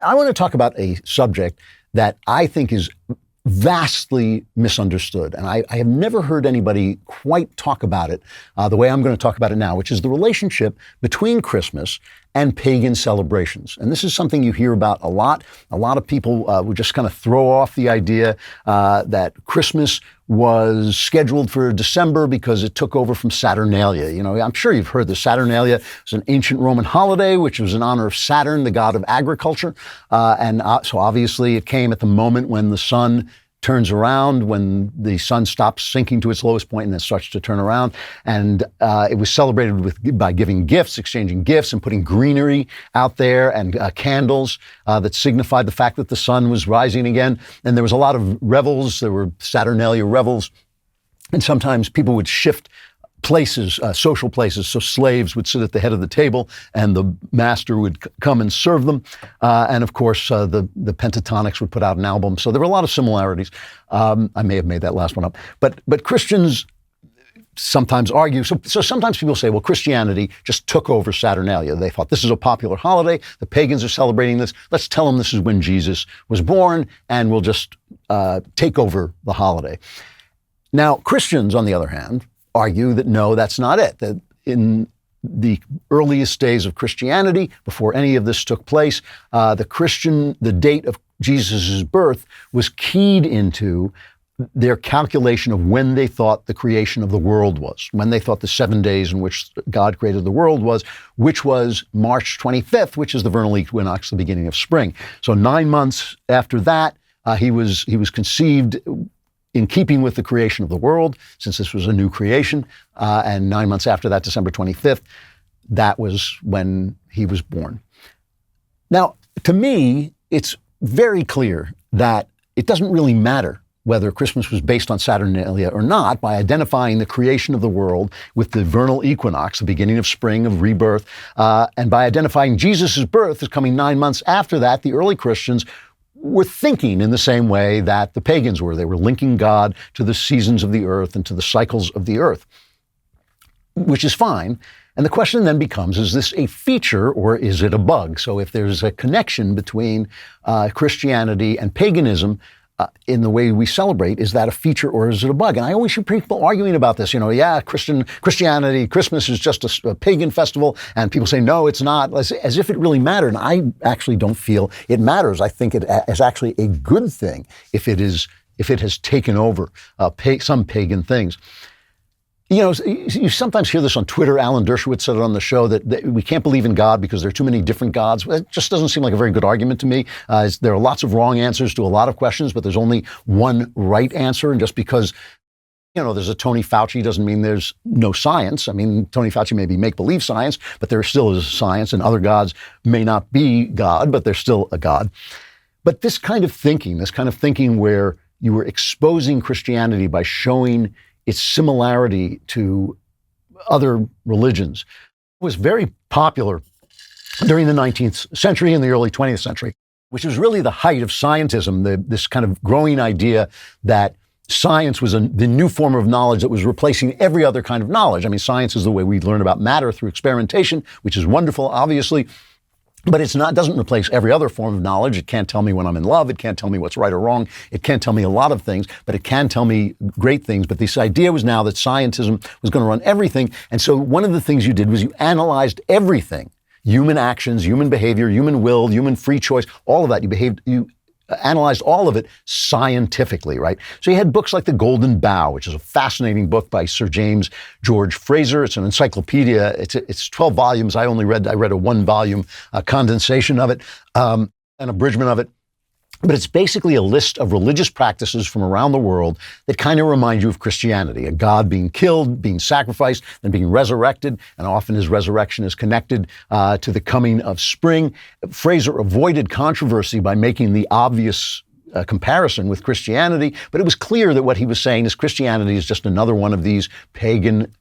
I want to talk about a subject that I think is vastly misunderstood. And I have never heard anybody quite talk about it the way I'm going to talk about it now, which is the relationship between Christmas and pagan celebrations. And this is something you hear about a lot. A lot of people would just kind of throw off the idea that Christmas was scheduled for December because it took over from Saturnalia. You know, I'm sure you've heard the Saturnalia was an ancient Roman holiday, which was in honor of Saturn, the god of agriculture. So obviously it came at the moment when the sun turns around, when the sun stops sinking to its lowest point and then starts to turn around. And it was celebrated by giving gifts, exchanging gifts, and putting greenery out there and candles that signified the fact that the sun was rising again. And there was a lot of revels. There were Saturnalia revels. And sometimes people would shift places, social places. So slaves would sit at the head of the table and the master would come and serve them. And of course, the Pentatonics would put out an album. So there were a lot of similarities. I may have made that last one up. But Christians sometimes argue. So sometimes people say, well, Christianity just took over Saturnalia. They thought this is a popular holiday. The pagans are celebrating this. Let's tell them this is when Jesus was born and we'll just take over the holiday. Now, Christians, on the other hand, argue that no, that's not it. That in the earliest days of Christianity, before any of this took place, the date of Jesus' birth was keyed into their calculation of when they thought the creation of the world was, when they thought the 7 days in which God created the world was, which was March 25th, which is the vernal equinox, the beginning of spring. So 9 months after that, he was conceived in keeping with the creation of the world, since this was a new creation, and 9 months after that, December 25th, that was when he was born. Now, to me, it's very clear that it doesn't really matter whether Christmas was based on Saturnalia or not, by identifying the creation of the world with the vernal equinox, the beginning of spring, of rebirth, and by identifying Jesus' birth as coming 9 months after that. The early Christians were thinking in the same way that the pagans were. They were linking God to the seasons of the earth and to the cycles of the earth, which is fine. And the question then becomes, is this a feature or is it a bug? So if there's a connection between Christianity and paganism in the way we celebrate, is that a feature or is it a bug? And I always hear people arguing about this. You know, yeah, Christianity, Christmas is just a pagan festival. And people say, no, it's not, as if it really mattered. And I actually don't feel it matters. I think it is actually a good thing if it has taken over some pagan things. You know, you sometimes hear this on Twitter. Alan Dershowitz said it on the show that we can't believe in God because there are too many different gods. It just doesn't seem like a very good argument to me. There are lots of wrong answers to a lot of questions, but there's only one right answer. And just because, you know, there's a Tony Fauci doesn't mean there's no science. I mean, Tony Fauci may be make-believe science, but there still is science, and other gods may not be God, but they're still a god. But this kind of thinking where you were exposing Christianity by showing its similarity to other religions was very popular during the 19th century and the early 20th century, which was really the height of scientism, this kind of growing idea that science was the new form of knowledge that was replacing every other kind of knowledge. I mean, science is the way we learn about matter through experimentation, which is wonderful, obviously. But doesn't replace every other form of knowledge. It can't tell me when I'm in love. It can't tell me what's right or wrong. It can't tell me a lot of things, but it can tell me great things. But this idea was now that scientism was going to run everything. And so one of the things you did was you analyzed everything: human actions, human behavior, human will, human free choice, all of that. You analyzed all of it scientifically, right? So you had books like The Golden Bough, which is a fascinating book by Sir James George Fraser. It's an encyclopedia. It's 12 volumes. I read a 1-volume condensation of it, an abridgment of it. But it's basically a list of religious practices from around the world that kind of remind you of Christianity: a God being killed, being sacrificed, then being resurrected, and often his resurrection is connected to the coming of spring. Fraser avoided controversy by making the obvious comparison with Christianity, but it was clear that what he was saying is Christianity is just another one of these pagan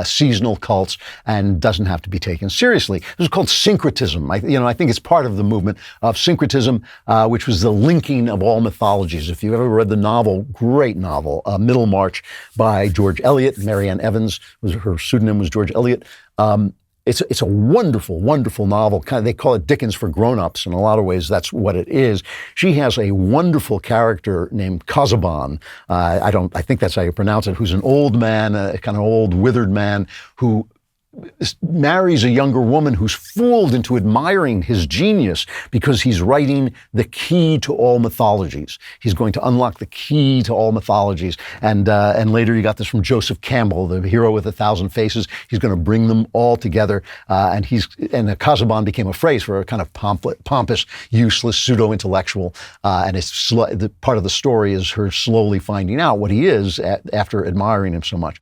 seasonal cults and doesn't have to be taken seriously. It was called syncretism. I think it's part of the movement of syncretism, which was the linking of all mythologies. If you've ever read the novel, great novel, Middlemarch by George Eliot, Marianne Evans, her pseudonym was George Eliot. It's a wonderful, wonderful novel. Kind of, they call it Dickens for grown-ups. In a lot of ways, that's what it is. She has a wonderful character named Klavan. I think that's how you pronounce it. Who's an old man, a kind of old, withered man who marries a younger woman who's fooled into admiring his genius because he's writing the key to all mythologies. He's going to unlock the key to all mythologies. And later you got this from Joseph Campbell, the hero with 1,000 faces. He's going to bring them all together. And the Kazaban became a phrase for a kind of pompous, useless, pseudo-intellectual. And the part of the story is her slowly finding out what he is after admiring him so much.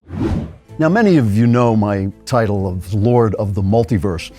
Now, many of you know my title of Lord of the Multiverse,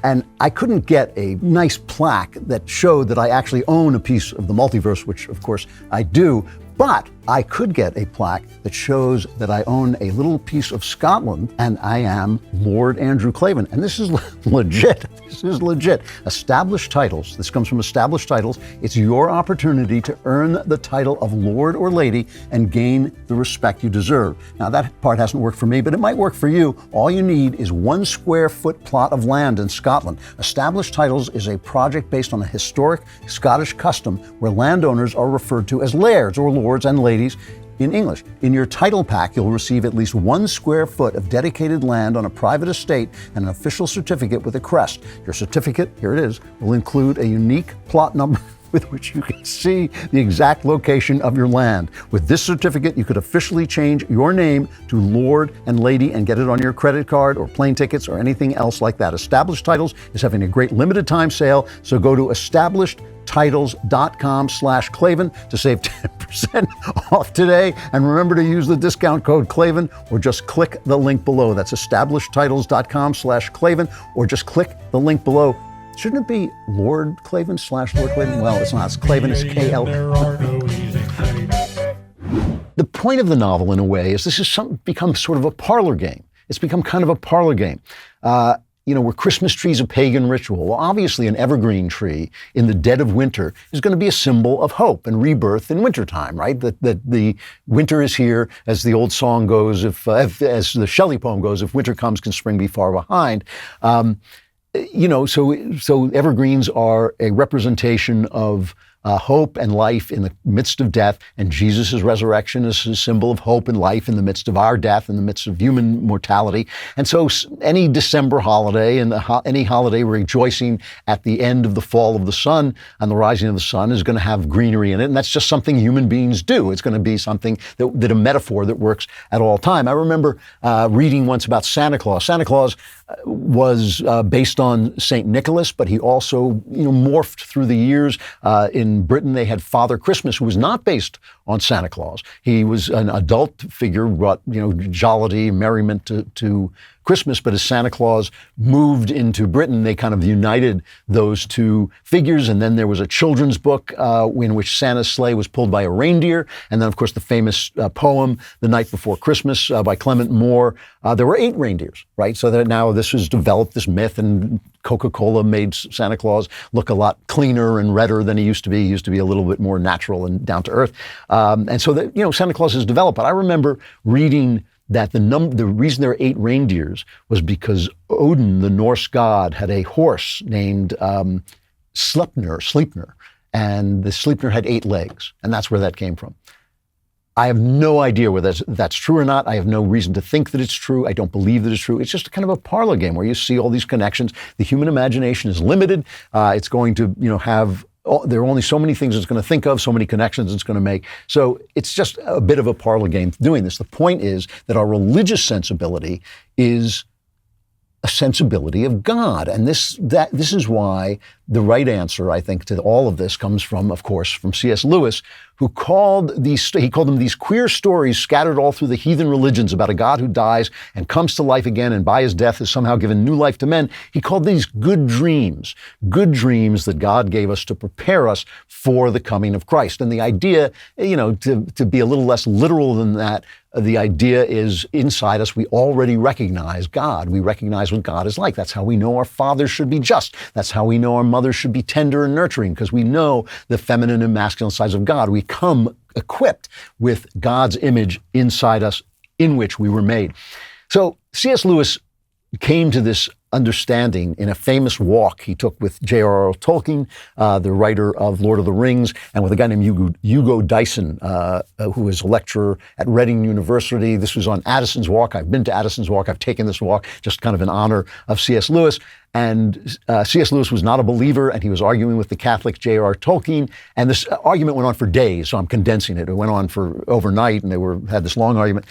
and I couldn't get a nice plaque that showed that I actually own a piece of the multiverse, which of course I do, but I could get a plaque that shows that I own a little piece of Scotland and I am Lord Andrew Klavan. And this is legit. This is legit. Established titles. This comes from Established Titles. It's your opportunity to earn the title of Lord or Lady and gain the respect you deserve. Now, that part hasn't worked for me, but it might work for you. All you need is 1 square foot plot of land in Scotland. Established Titles is a project based on a historic Scottish custom where landowners are referred to as lairds or lords and ladies in English. In your title pack, you'll receive at least 1 square foot of dedicated land on a private estate and an official certificate with a crest. Your certificate, here it is, will include a unique plot number with which you can see the exact location of your land. With this certificate, you could officially change your name to Lord and Lady and get it on your credit card or plane tickets or anything else like that. Established Titles is having a great limited time sale, so go to establishedtitles.com/Klavan to save 10% off today. And remember to use the discount code Klavan or just click the link below. That's establishedtitles.com/Klavan or just click the link below. Shouldn't it be Lord Klavan /Lord Klavan? Well, it's not. It's Klavan. It's KL. The point of the novel, in a way, is this has become sort of a parlor game. It's become kind of a parlor game. Were Christmas trees a pagan ritual? Well, obviously an evergreen tree in the dead of winter is going to be a symbol of hope and rebirth in wintertime, right? That the winter is here, as the old song goes, as the Shelley poem goes, if winter comes, can spring be far behind? So evergreens are a representation of hope and life in the midst of death, and Jesus' resurrection is a symbol of hope and life in the midst of our death, in the midst of human mortality. And so any December holiday and any holiday rejoicing at the end of the fall of the sun and the rising of the sun is going to have greenery in it, and that's just something human beings do. It's going to be something that a metaphor that works at all time. I remember reading once about Santa Claus. Santa Claus was based on St. Nicholas, but he also morphed through the years. In Britain, they had Father Christmas, who was not based on Santa Claus. He was an adult figure, brought jollity, merriment to Christmas, but as Santa Claus moved into Britain, they kind of united those two figures. And then there was a children's book in which Santa's sleigh was pulled by a reindeer. And then, of course, the famous poem, The Night Before Christmas by Clement Moore. There were 8 reindeers, right? So that now this has developed, this myth, and Coca-Cola made Santa Claus look a lot cleaner and redder than he used to be. He used to be a little bit more natural and down to earth. And so that, Santa Claus has developed. But I remember reading that the reason there are 8 reindeers was because Odin, the Norse god, had a horse named Sleipnir, and the Sleipnir had 8 legs, and that's where that came from. I have no idea whether that's true or not. I have no reason to think that it's true. I don't believe that it's true. It's just kind of a parlor game where you see all these connections. The human imagination is limited. It's going to, there are only so many things it's going to think of, so many connections it's going to make. So it's just a bit of a parlor game doing this. The point is that our religious sensibility is a sensibility of God. And this is why the right answer, I think, to all of this comes from, of course, from C.S. Lewis, who called them these queer stories scattered all through the heathen religions about a God who dies and comes to life again and by his death has somehow given new life to men. He called these good dreams that God gave us to prepare us for the coming of Christ. And the idea, to be a little less literal than that, the idea is inside us, we already recognize God. We recognize what God is like. That's how we know our fathers should be just. That's how we know our mothers should be tender and nurturing, because we know the feminine and masculine sides of God. We come equipped with God's image inside us, in which we were made. So C.S. Lewis came to this understanding in a famous walk he took with J.R.R. Tolkien, the writer of Lord of the Rings, and with a guy named Hugo Dyson, who is a lecturer at Reading University. This was on Addison's Walk. I've been to Addison's Walk. I've taken this walk just kind of in honor of C.S. Lewis. And C.S. Lewis was not a believer, and he was arguing with the Catholic J.R.R. Tolkien. And this argument went on for days, so I'm condensing it. It went on for overnight, and they had this long argument.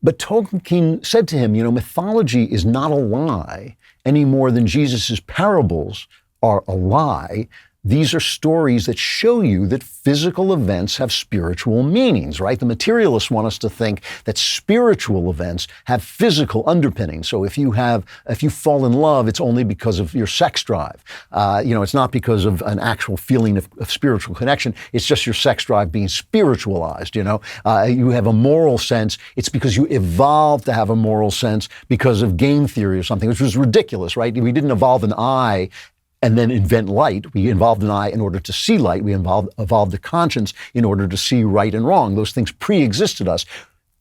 But Tolkien said to him, mythology is not a lie any more than Jesus' parables are a lie. These are stories that show you that physical events have spiritual meanings, right? The materialists want us to think that spiritual events have physical underpinnings. So if you fall in love, it's only because of your sex drive. It's not because of an actual feeling of spiritual connection. It's just your sex drive being spiritualized, You have a moral sense. It's because you evolved to have a moral sense because of game theory or something, which was ridiculous, right? We didn't evolve an eye and then invent light. We evolved an eye in order to see light. We evolved a conscience in order to see right and wrong. Those things pre-existed us.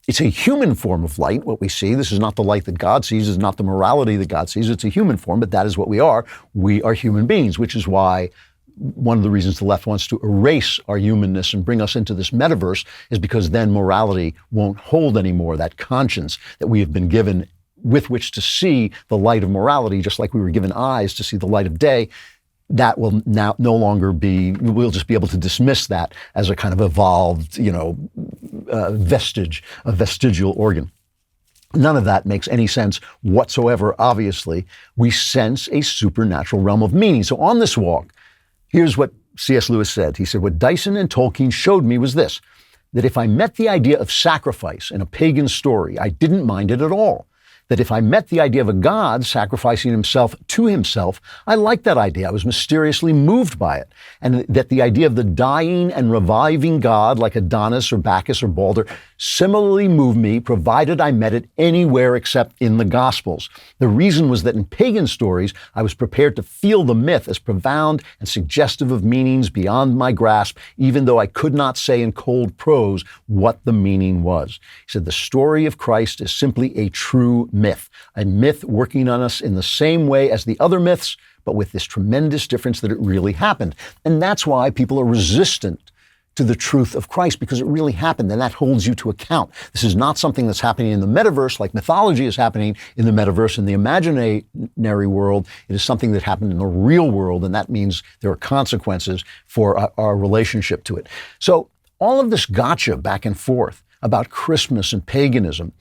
It's a human form of light, what we see. This is not the light that God sees. It's not the morality that God sees. It's a human form, but that is what we are. We are human beings, which is why one of the reasons the left wants to erase our humanness and bring us into this metaverse is because then morality won't hold anymore, that conscience that we have been given with which to see the light of morality, just like we were given eyes to see the light of day. That will now no longer be, we'll just be able to dismiss that as a kind of evolved, vestige, a vestigial organ. None of that makes any sense whatsoever. Obviously, we sense a supernatural realm of meaning. So on this walk, here's what C.S. Lewis said. He said, what Dyson and Tolkien showed me was this, that if I met the idea of sacrifice in a pagan story, I didn't mind it at all. That if I met the idea of a god sacrificing himself to himself, I liked that idea. I was mysteriously moved by it. And that the idea of the dying and reviving god, like Adonis or Bacchus or Balder, similarly moved me, provided I met it anywhere except in the Gospels. The reason was that in pagan stories, I was prepared to feel the myth as profound and suggestive of meanings beyond my grasp, even though I could not say in cold prose what the meaning was. He said, the story of Christ is simply a true myth, a myth working on us in the same way as the other myths, but with this tremendous difference that it really happened. And that's why people are resistant to the truth of Christ, because it really happened, and that holds you to account. This is not something that's happening in the metaverse, like mythology is happening in the metaverse, in the imaginary world. It is something that happened in the real world, and that means there are consequences for our relationship to it. So all of this gotcha back and forth about Christmas and paganism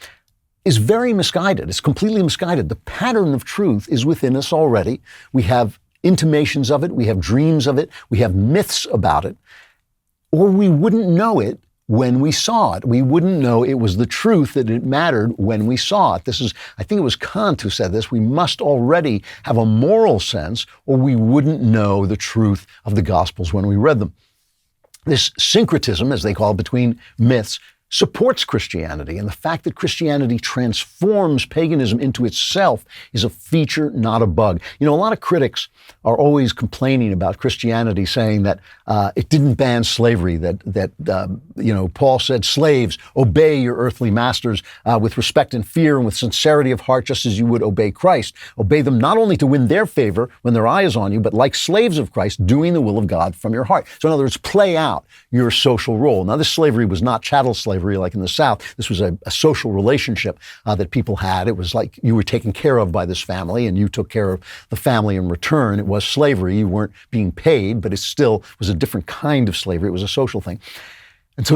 is very misguided. It's completely misguided. The pattern of truth is within us already. We have intimations of it. We have dreams of it. We have myths about it. Or we wouldn't know it when we saw it. We wouldn't know it was the truth, that it mattered when we saw it. I think it was Kant who said this. We must already have a moral sense, or we wouldn't know the truth of the Gospels when we read them. This syncretism, as they call it, between myths, supports Christianity, and the fact that Christianity transforms paganism into itself is a feature, not a bug. A lot of critics are always complaining about Christianity, saying that it didn't ban slavery, that Paul said, slaves, obey your earthly masters with respect and fear and with sincerity of heart, just as you would obey Christ. Obey them not only to win their favor when their eye is on you, but like slaves of Christ, doing the will of God from your heart. So in other words, play out your social role. Now, this slavery was not chattel slavery like in the South. This was a social relationship that people had. It was like you were taken care of by this family and you took care of the family in return. It was slavery. You weren't being paid, but it still was a different kind of slavery. It was a social thing. And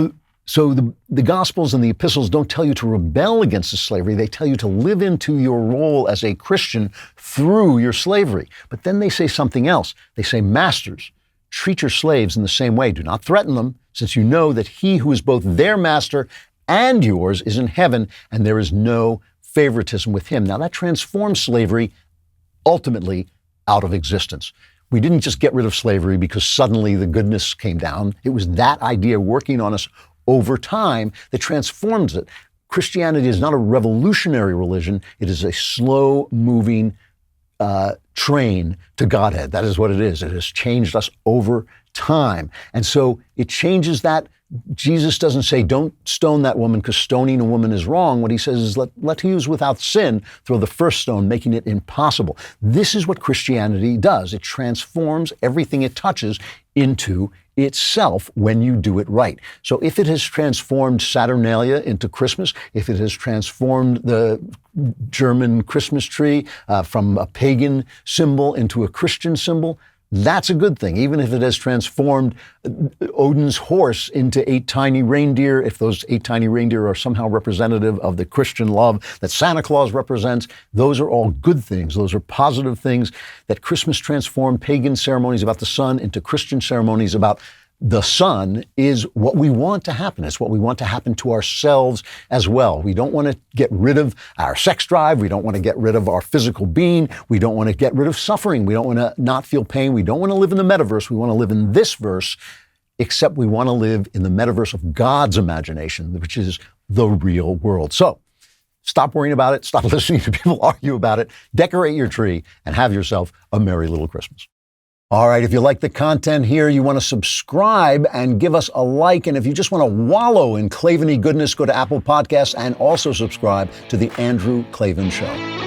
so the Gospels and the epistles don't tell you to rebel against the slavery. They tell you to live into your role as a Christian through your slavery. But then they say something else. They say, masters, treat your slaves in the same way. Do not threaten them, since you know that he who is both their master and yours is in heaven, and there is no favoritism with him. Now that transforms slavery ultimately out of existence. We didn't just get rid of slavery because suddenly the goodness came down. It was that idea working on us over time that transforms it. Christianity is not a revolutionary religion. It is a slow-moving train to Godhead. That is what it is. It has changed us over time. And so it changes that Jesus doesn't say, don't stone that woman because stoning a woman is wrong. What he says is, let he who's without sin throw the first stone, making it impossible. This is what Christianity does. It transforms everything it touches into itself when you do it right. So if it has transformed Saturnalia into Christmas, if it has transformed the German Christmas tree from a pagan symbol into a Christian symbol, that's a good thing. Even if it has transformed Odin's horse into 8 tiny reindeer, if those 8 tiny reindeer are somehow representative of the Christian love that Santa Claus represents, those are all good things. Those are positive things. That Christmas transformed pagan ceremonies about the sun into Christian ceremonies about the sun is what we want to happen. It's what we want to happen to ourselves as well. We don't want to get rid of our sex drive. We don't want to get rid of our physical being. We don't want to get rid of suffering. We don't want to not feel pain. We don't want to live in the metaverse. We want to live in this verse, except we want to live in the metaverse of God's imagination, which is the real world. So stop worrying about it. Stop listening to people argue about it. Decorate your tree and have yourself a merry little Christmas. All right, if you like the content here, you want to subscribe and give us a like. And if you just want to wallow in Klavan-y goodness, go to Apple Podcasts and also subscribe to The Andrew Klavan Show.